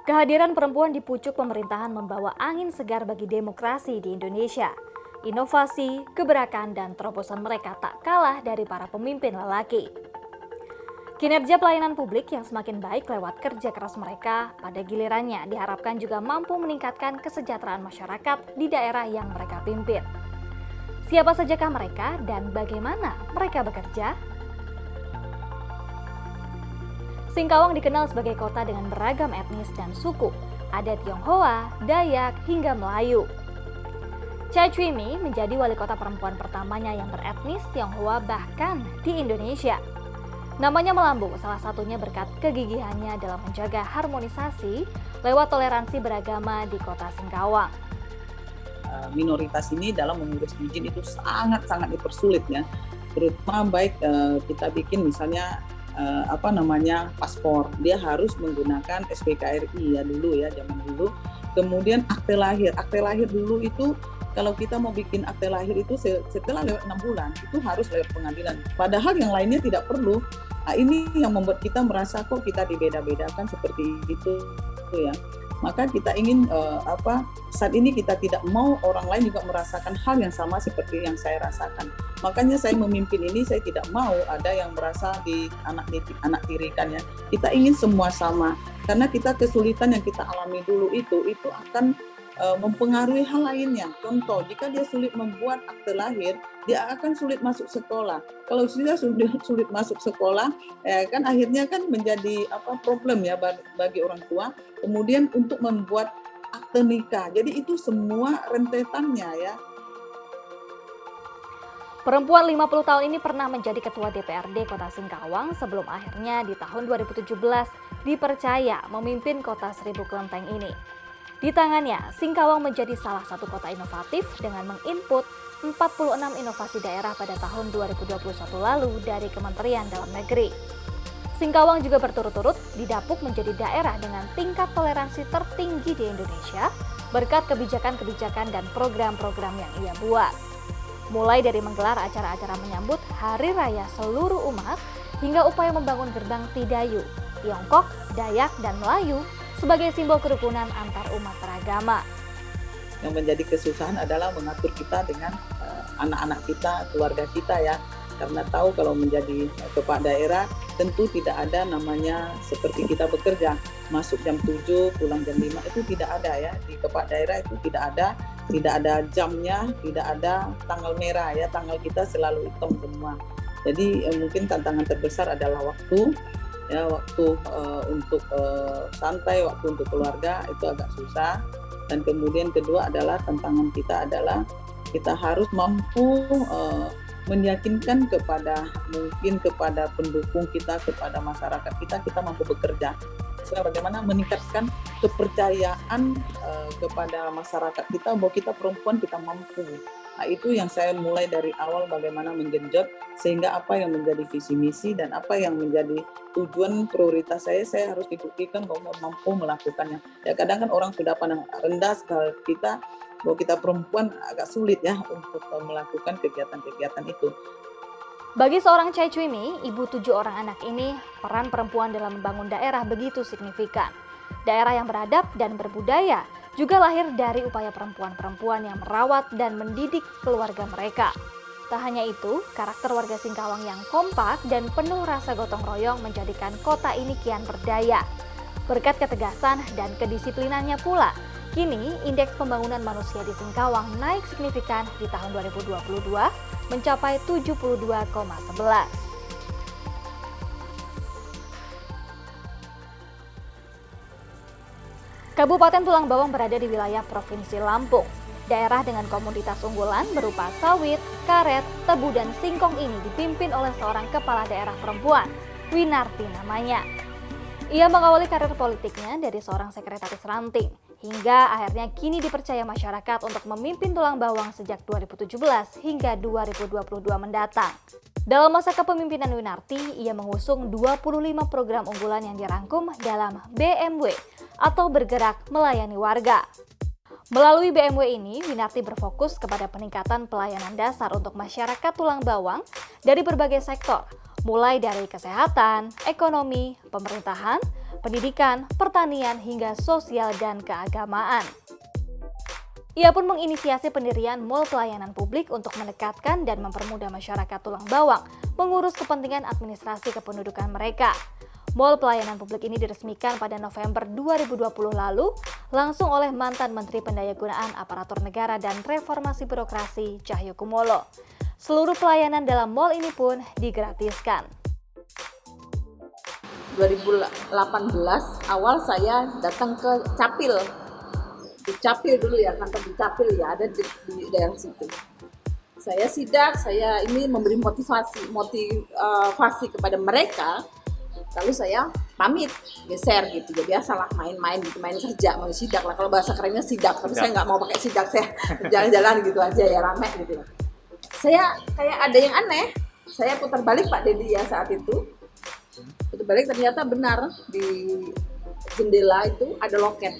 Kehadiran perempuan di pucuk pemerintahan membawa angin segar bagi demokrasi di Indonesia. Inovasi, gebrakan, dan terobosan mereka tak kalah dari para pemimpin lelaki. Kinerja pelayanan publik yang semakin baik lewat kerja keras mereka, pada gilirannya diharapkan juga mampu meningkatkan kesejahteraan masyarakat di daerah yang mereka pimpin. Siapa sajakah mereka dan bagaimana mereka bekerja? Singkawang dikenal sebagai kota dengan beragam etnis dan suku. Ada Tionghoa, Dayak, hingga Melayu. Chai Chwi Mi menjadi wali kota perempuan pertamanya yang beretnis Tionghoa bahkan di Indonesia. Namanya melambung salah satunya berkat kegigihannya dalam menjaga harmonisasi lewat toleransi beragama di kota Singkawang. Minoritas ini dalam mengurus izin itu sangat-sangat dipersulit ya. Terutama baik kita bikin misalnya paspor, dia harus menggunakan SPKRI ya dulu ya, zaman dulu. Kemudian akte lahir dulu itu kalau kita mau bikin akte lahir itu setelah lewat 6 bulan itu harus lewat pengadilan. Padahal yang lainnya tidak perlu. Nah, ini yang membuat kita merasa kok kita dibeda-bedakan seperti itu ya. Maka kita ingin saat ini kita tidak mau orang lain juga merasakan hal yang sama seperti yang saya rasakan. Makanya saya memimpin ini, saya tidak mau ada yang merasa anak tirikan ya. Kita ingin semua sama, karena kita kesulitan yang kita alami dulu itu akan mempengaruhi hal lainnya. Contoh, jika dia sulit membuat akte lahir, dia akan sulit masuk sekolah. Kalau sudah sulit masuk sekolah, kan akhirnya kan menjadi problem ya bagi orang tua. Kemudian untuk membuat akte nikah, jadi itu semua rentetannya ya. Perempuan 50 tahun ini pernah menjadi ketua DPRD Kota Singkawang sebelum akhirnya di tahun 2017 dipercaya memimpin kota 1000 kelenteng ini. Di tangannya, Singkawang menjadi salah satu kota inovatif dengan menginput 46 inovasi daerah pada tahun 2021 lalu dari Kementerian Dalam Negeri. Singkawang juga berturut-turut didapuk menjadi daerah dengan tingkat toleransi tertinggi di Indonesia berkat kebijakan-kebijakan dan program-program yang ia buat. Mulai dari menggelar acara-acara menyambut Hari Raya seluruh umat hingga upaya membangun gerbang Tidayu, Tiongkok, Dayak, dan Melayu sebagai simbol kerukunan antar umat beragama. Yang menjadi kesusahan adalah mengatur kita dengan anak-anak kita, keluarga kita ya. Karena tahu kalau menjadi kepala daerah tentu tidak ada namanya seperti kita bekerja. Masuk jam 7, pulang jam 5 itu tidak ada ya. Di kepala daerah itu tidak ada jamnya, tidak ada tanggal merah ya. Tanggal kita selalu hitam semua. Jadi mungkin tantangan terbesar adalah waktu. Ya, waktu untuk santai, waktu untuk keluarga itu agak susah. Dan kemudian kedua adalah tantangan kita adalah kita harus mampu meyakinkan kepada pendukung kita, kepada masyarakat kita mampu bekerja. Bagaimana meningkatkan kepercayaan kepada masyarakat kita bahwa kita perempuan kita mampu. Nah, itu yang saya mulai dari awal bagaimana menggenjot sehingga apa yang menjadi visi misi dan apa yang menjadi tujuan prioritas saya harus dibuktikan bahwa mampu melakukannya. Ya kadang kan orang sudah pandang rendah sekali kita bahwa kita perempuan agak sulit ya untuk melakukan kegiatan-kegiatan itu. Bagi seorang Chai Chwi Mi, ibu 7 orang anak ini, peran perempuan dalam membangun daerah begitu signifikan. Daerah yang beradab dan berbudaya juga lahir dari upaya perempuan-perempuan yang merawat dan mendidik keluarga mereka. Tak hanya itu, karakter warga Singkawang yang kompak dan penuh rasa gotong royong menjadikan kota ini kian berdaya. Berkat ketegasan dan kedisiplinannya pula, kini indeks pembangunan manusia di Singkawang naik signifikan di tahun 2022 mencapai 72,11. Kabupaten Tulang Bawang berada di wilayah Provinsi Lampung. Daerah dengan komoditas unggulan berupa sawit, karet, tebu, dan singkong ini dipimpin oleh seorang kepala daerah perempuan, Winarti namanya. Ia mengawali karir politiknya dari seorang sekretaris ranting, hingga akhirnya kini dipercaya masyarakat untuk memimpin Tulang Bawang sejak 2017 hingga 2022 mendatang. Dalam masa kepemimpinan Winarti, ia mengusung 25 program unggulan yang dirangkum dalam BMW atau bergerak melayani warga. Melalui BMW ini, Winarti berfokus kepada peningkatan pelayanan dasar untuk masyarakat Tulang Bawang dari berbagai sektor, mulai dari kesehatan, ekonomi, pemerintahan, pendidikan, pertanian, hingga sosial dan keagamaan. Ia pun menginisiasi pendirian Mall Pelayanan Publik untuk mendekatkan dan mempermudah masyarakat Tulang Bawang mengurus kepentingan administrasi kependudukan mereka. Mall Pelayanan Publik ini diresmikan pada November 2020 lalu langsung oleh mantan Menteri Pendayagunaan Aparatur Negara dan Reformasi Birokrasi Cahyokumolo. Seluruh pelayanan dalam mall ini pun digratiskan. 2018 awal saya datang ke Capil. Di Capil dulu ya, kantor di Capil ya, ada di daerah situ. Saya sidak, saya ini memberi motivasi kepada mereka. Lalu saya pamit, geser gitu. Jadi biasalah main-main gitu, main kerja, mau sidak lah. Kalau bahasa kerennya sidak, tapi saya nggak mau pakai sidak, saya jalan-jalan gitu aja ya, rame gitu. Saya kayak ada yang aneh. Saya putar balik Pak Dedi ya saat itu. Putar balik ternyata benar di jendela itu ada loket.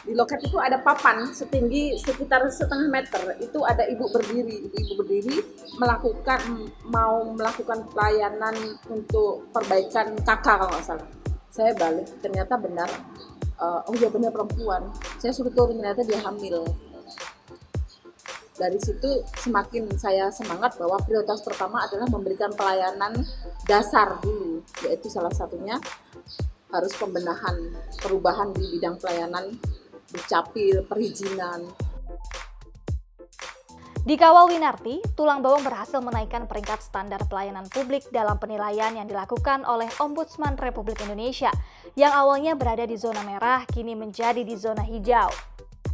Di loket itu ada papan setinggi sekitar setengah meter. Itu ada ibu berdiri mau melakukan pelayanan untuk perbaikan kakak kalau nggak salah. Saya balik, ternyata benar. Oh ya benar perempuan. Saya suruh turun, ternyata dia hamil. Dari situ semakin saya semangat bahwa prioritas pertama adalah memberikan pelayanan dasar dulu, yaitu salah satunya harus perubahan di bidang pelayanan Dukcapil, perizinan. Di Kawal Winarti, Tulang Bawang berhasil menaikkan peringkat standar pelayanan publik dalam penilaian yang dilakukan oleh Ombudsman Republik Indonesia yang awalnya berada di zona merah kini menjadi di zona hijau.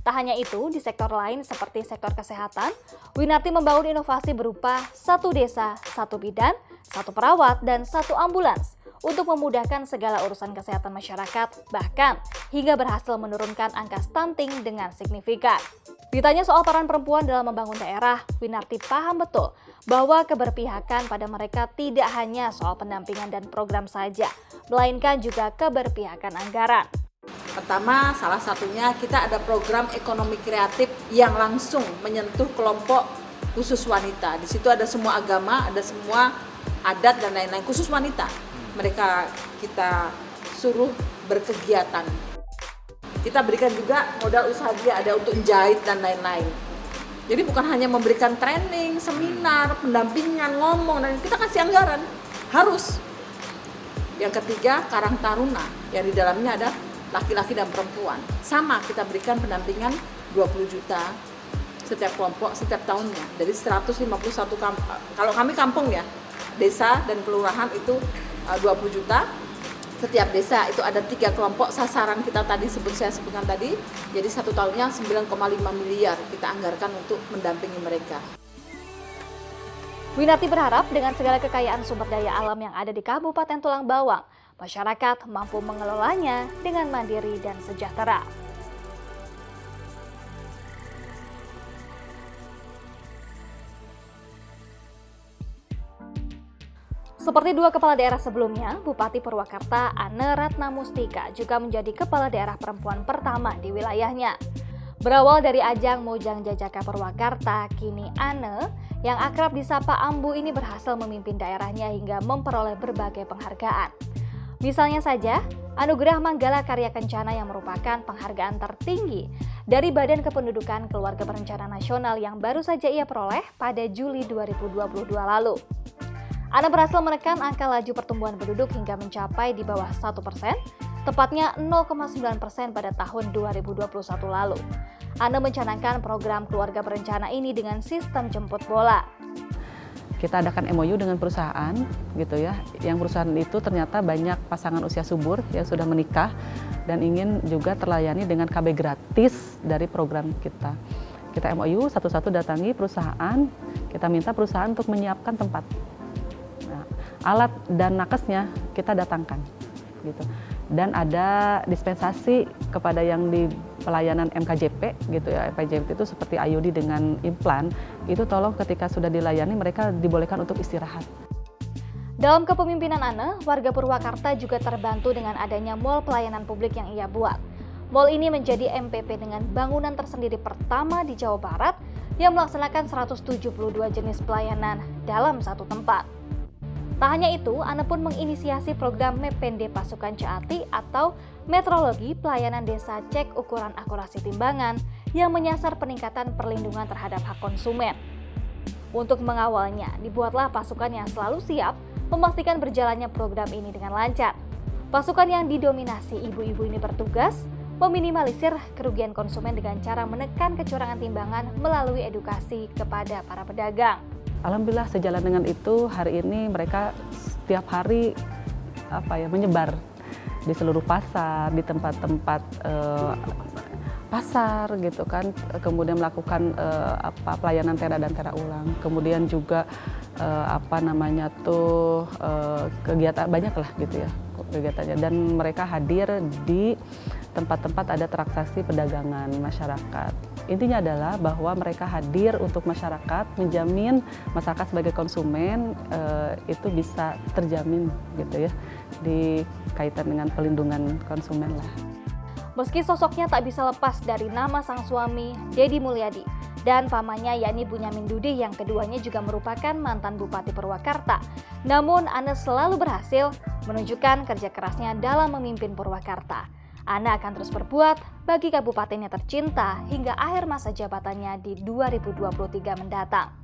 Tak hanya itu, di sektor lain seperti sektor kesehatan, Winarti membangun inovasi berupa 1 desa, 1 bidan, 1 perawat, dan 1 ambulans untuk memudahkan segala urusan kesehatan masyarakat, bahkan hingga berhasil menurunkan angka stunting dengan signifikan. Ditanya soal peran perempuan dalam membangun daerah, Winarti paham betul bahwa keberpihakan pada mereka tidak hanya soal pendampingan dan program saja, melainkan juga keberpihakan anggaran. Pertama, salah satunya kita ada program ekonomi kreatif yang langsung menyentuh kelompok khusus wanita. Di situ ada semua agama, ada semua adat dan lain-lain, khusus wanita. Mereka kita suruh berkegiatan. Kita berikan juga modal usaha dia, ada untuk jahit dan lain-lain. Jadi bukan hanya memberikan training, seminar, pendampingan, ngomong, dan kita kasih anggaran. Harus. Yang ketiga, Karang Taruna, yang di dalamnya ada laki-laki dan perempuan. Sama, kita berikan pendampingan 20 juta setiap kelompok, setiap tahunnya. Dari 151 kampung, kalau kami kampung ya, desa dan kelurahan itu 20 juta. Setiap desa itu ada 3 kelompok sasaran kita tadi saya sebutkan tadi. Jadi 1 tahunnya 9,5 miliar kita anggarkan untuk mendampingi mereka. Winarti berharap dengan segala kekayaan sumber daya alam yang ada di Kabupaten Tulang Bawang, masyarakat mampu mengelolanya dengan mandiri dan sejahtera. Seperti 2 kepala daerah sebelumnya, Bupati Purwakarta Ane Ratna Mustika juga menjadi kepala daerah perempuan pertama di wilayahnya. Berawal dari ajang Mojang Jajaka Purwakarta, kini Ane yang akrab disapa Ambu ini berhasil memimpin daerahnya hingga memperoleh berbagai penghargaan. Misalnya saja, Anugerah Manggala Karya Kencana yang merupakan penghargaan tertinggi dari Badan Kependudukan Keluarga Berencana Nasional yang baru saja ia peroleh pada Juli 2022 lalu. Ane berhasil menekan angka laju pertumbuhan penduduk hingga mencapai di bawah 1%, tepatnya 0,9% pada tahun 2021 lalu. Ane mencanangkan program keluarga berencana ini dengan sistem jemput bola. Kita adakan MOU dengan perusahaan gitu ya. Yang perusahaan itu ternyata banyak pasangan usia subur yang sudah menikah dan ingin juga terlayani dengan KB gratis dari program kita. Kita MOU satu-satu datangi perusahaan, kita minta perusahaan untuk menyiapkan tempat. Alat dan nakesnya kita datangkan gitu. Dan ada dispensasi kepada yang di pelayanan MKJP gitu ya. MKJP itu seperti IUD dengan implan, itu tolong ketika sudah dilayani mereka dibolehkan untuk istirahat. Dalam kepemimpinan Ane, warga Purwakarta juga terbantu dengan adanya mall pelayanan publik yang ia buat. Mall ini menjadi MPP dengan bangunan tersendiri pertama di Jawa Barat yang melaksanakan 172 jenis pelayanan dalam satu tempat. Tak hanya itu, Ana pun menginisiasi program MEPD Pasukan Caati atau Metrologi Pelayanan Desa Cek Ukuran Akurasi Timbangan yang menyasar peningkatan perlindungan terhadap hak konsumen. Untuk mengawalnya, dibuatlah pasukan yang selalu siap memastikan berjalannya program ini dengan lancar. Pasukan yang didominasi ibu-ibu ini bertugas meminimalisir kerugian konsumen dengan cara menekan kecurangan timbangan melalui edukasi kepada para pedagang. Alhamdulillah sejalan dengan itu, hari ini mereka setiap hari menyebar di seluruh pasar, di tempat-tempat pasar gitu kan, kemudian melakukan pelayanan tera dan tera ulang, kemudian juga kegiatan banyak lah gitu ya kegiatannya, dan mereka hadir di tempat-tempat ada transaksi perdagangan masyarakat. Intinya adalah bahwa mereka hadir untuk masyarakat, menjamin masyarakat sebagai konsumen itu bisa terjamin gitu ya, di kaitan dengan pelindungan konsumen lah. Meski sosoknya tak bisa lepas dari nama sang suami, Dedi Mulyadi, dan pamannya yakni Bunyamin Dudi yang keduanya juga merupakan mantan Bupati Purwakarta. Namun Ana selalu berhasil menunjukkan kerja kerasnya dalam memimpin Purwakarta. Ana akan terus berbuat bagi kabupatennya tercinta hingga akhir masa jabatannya di 2023 mendatang.